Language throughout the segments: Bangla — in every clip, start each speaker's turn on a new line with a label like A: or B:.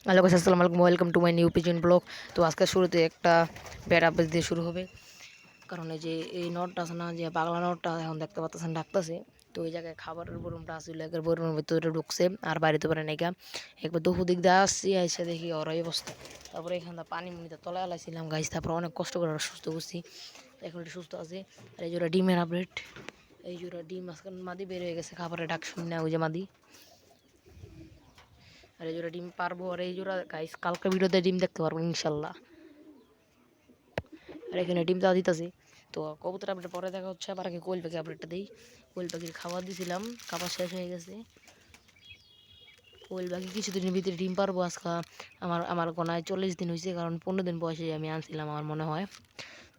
A: হ্যালো গাইস, আসসালামু আলাইকুম, welcome to my new pigeon blog. তো আজকে শুরুতে একটা ব্যাড আপডেট দিয়ে শুরু হবে, কারণ এই যে এই নটটা আছে না, যে পাগলা নটটা এখন দেখতে পাচ্ছেন ডাকতেছে। তো ওই জায়গায় খাবারের বরুমটা আসলে একের বরুমের ভিতরে ঢুকছে আর বাড়িতে পারে নাইকা। একবার দুপুর দিক দিয়ে আসছি, এসে দেখি ওর এই অবস্থা। তারপরে এখানটা পানি মুনিতে তলায় আলাইছিলাম গাইস, তারপর অনেক কষ্ট করে সুস্থ করছি, এখন একটু সুস্থ আছে। আর এই জোড়া ডিমের আপডেট, এই জোড়া ডিম আজকে মাদি বের হয়ে গেছে খাবারের ডাক শুনে না, ওই যে মাদি। আর এই জোড়া ডিম পারবো, আর এই জোড়া গাইস কালকে ভিডিওতে ডিম দেখতে পারবো ইনশাল্লাহ। আর এখানে ডিম দেওয়া দিতেছি। তো কবুতর আপডেট পরে দেখা হচ্ছে, আবার আগে কোয়েল পাখি আপডেটটা দিই। কোয়েল পাখির খাবার দিয়েছিলাম, খাবার শেষ হয়ে গেছে। কোয়েল পাখি কিছুদিনের ভিতরে ডিম পারবো। আজকে আমার গোনায় 40 দিন হয়েছে, কারণ 15 দিন বয়সে আমি আনছিলাম আমার মনে হয়।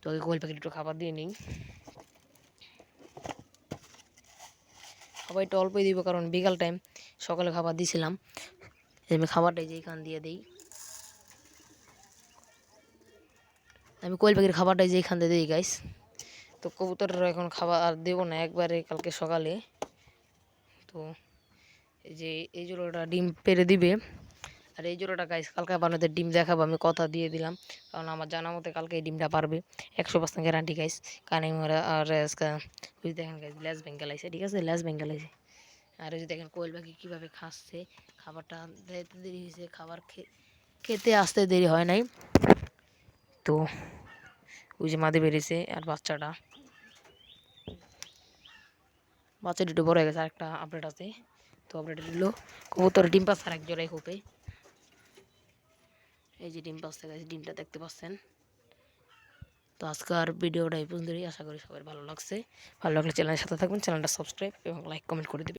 A: তো আগে কোয়েল পাখির একটু খাবার দিয়ে নিই। খাবার একটু অল্পই দিব, কারণ বিকাল টাইম, সকালে খাবার দিয়েছিলাম। আমি খাবারটাই যে এখান দিয়ে দিই, আমি কোয়েল পাখির খাবারটাই যে এখান দিয়ে দিই গাইস। তো কবুতরের এখন খাবার আর দেবো না, একবারে কালকে সকালে। তো এই যে এই জোড়াটা ডিম পেড়ে দিবে। আর এই জোড়াটা গাইস কালকে বানাতে ডিম দেখাবো, আমি কথা দিয়ে দিলাম, কারণ আমার জানা মতে কালকে এই ডিমটা পারবে 100% গ্যারান্টি গাইস। কানে মোরা আর ওই দেখেন গাইস লেস বেঙ্গল আইছে, ঠিক আছে, লেস বেঙ্গল আইছে। আর ওই যে দেখেন কোয়েল পাখি কীভাবে খাচ্ছে, খাবারটা দিতে দেরি হয়েছে, খাবার খেতে আসতে দেরি হয় নাই। তো ওই যে মাদি বেরিয়েছে, আর বাচ্চা দুটো বড় হয়ে গেছে। আরেকটা আপডেট আছে, তো আপডেট দিল কবুতর ডিম পাচ্ছে আর এক জোড়াই হোপে। এই যে ডিম পাচ্ছে গাইস, ডিমটা দেখতে পাচ্ছেন। তো আজকের ভিডিওটা এই পর্যন্তই, আশা করি সবার ভালো লাগছে। ভালো লাগলে চ্যানেলের সাথে থাকবেন, চ্যানেলটা সাবস্ক্রাইব এবং লাইক কমেন্ট করে দেবেন।